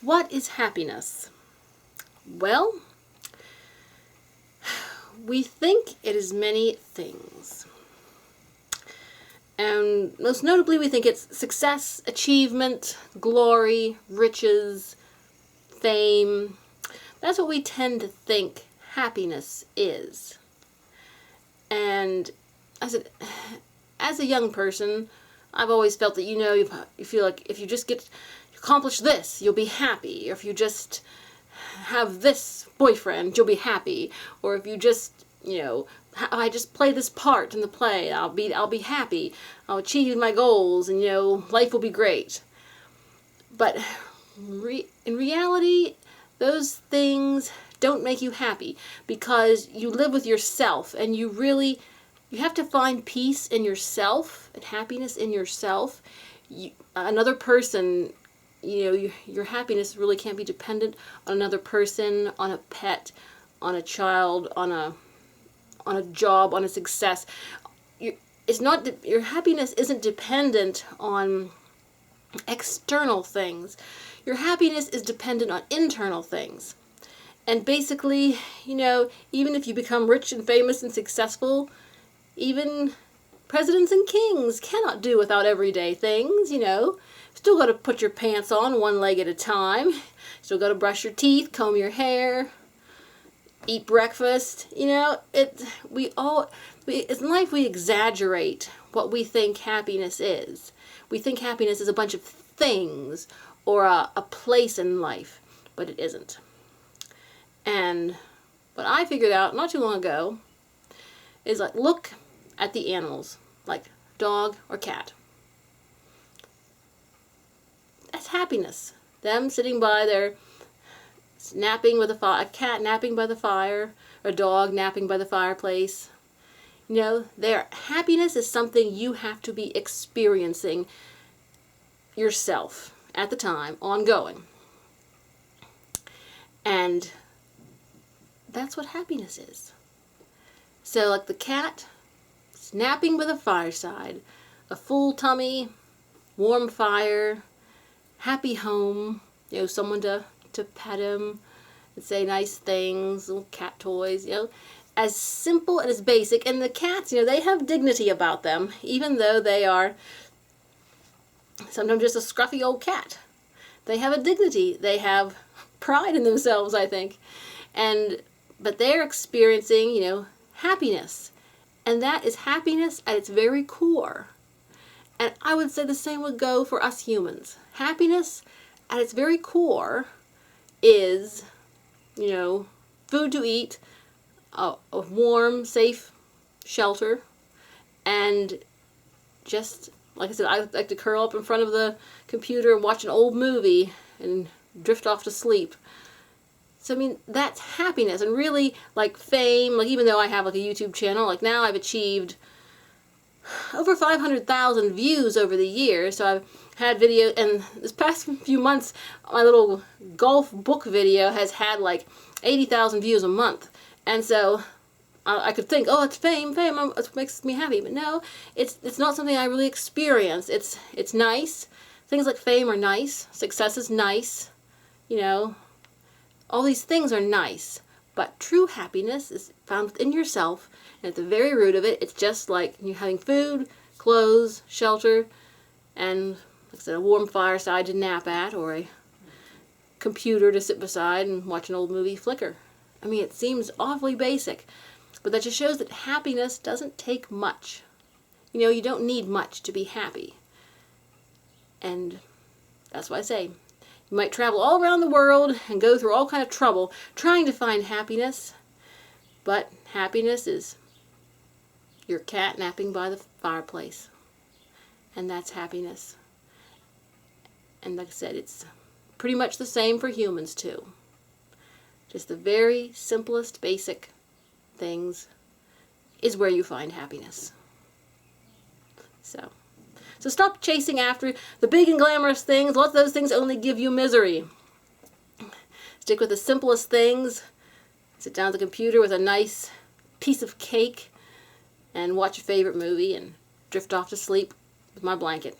What is happiness? Well, we think it is many things. And most notably, we think it's success, achievement, glory, riches, fame. That's what we tend to think happiness is. And as a young person, I've always felt that, you feel like if you just accomplish this, you'll be happy. Or if you just have this boyfriend, you'll be happy. Or if you just, I just play this part in the play, I'll be happy. I'll achieve my goals, and life will be great. But in reality, those things don't make you happy, because you live with yourself, and you have to find peace in yourself and happiness in yourself. Another person, your happiness really can't be dependent on another person, on a pet, on a child, on a job, on a success. Your happiness isn't dependent on external things. Your happiness is dependent on internal things. And basically, even if you become rich and famous and successful, even presidents and kings cannot do without everyday things, Still got to put your pants on one leg at a time. Still got to brush your teeth, comb your hair, eat breakfast. In life we exaggerate what we think happiness is. We think happiness is a bunch of things or a place in life, but it isn't. And what I figured out not too long ago is, look at the animals, like dog or cat. That's happiness. Them sitting by their napping with a cat napping by the fire, or a dog napping by the fireplace. Their happiness is something you have to be experiencing yourself at the time, ongoing. And that's what happiness is. So like the cat, napping by the fireside, a full tummy, warm fire, happy home, someone to pet him and say nice things, little cat toys, as simple and as basic. And the cats, they have dignity about them, even though they are sometimes just a scruffy old cat. They have a dignity. They have pride in themselves, I think. But they're experiencing, happiness. And that is happiness at its very core. And I would say the same would go for us humans. Happiness at its very core is, food to eat, a warm, safe shelter, and just, like I said, I like to curl up in front of the computer and watch an old movie and drift off to sleep. So, that's happiness. And really, fame, even though I have, a YouTube channel, now I've achieved over 500,000 views over the years. So I've had video, and this past few months, my little golf book video has had 80,000 views a month. And so I could think, oh, it's fame, it makes me happy. But no, it's not something I really experience. It's nice. Things like fame are nice. Success is nice. All these things are nice. But true happiness is found within yourself, and at the very root of it, it's just like you having food, clothes, shelter, and, like I said, a warm fireside to nap at, or a computer to sit beside and watch an old movie flicker. It seems awfully basic, but that just shows that happiness doesn't take much. You don't need much to be happy. And that's why I say, you might travel all around the world and go through all kind of trouble trying to find happiness, but happiness is your cat napping by the fireplace. And that's happiness. And like I said, it's pretty much the same for humans too. Just the very simplest, basic things is where you find happiness. So stop chasing after the big and glamorous things. Lots of those things only give you misery. Stick with the simplest things. Sit down at the computer with a nice piece of cake and watch your favorite movie and drift off to sleep with my blanket.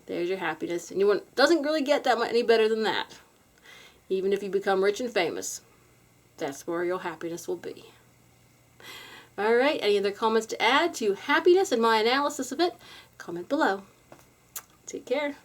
There's your happiness. And doesn't really get that much any better than that. Even if you become rich and famous, that's where your happiness will be. All right, any other comments to add to happiness and my analysis of it? Comment below. Take care.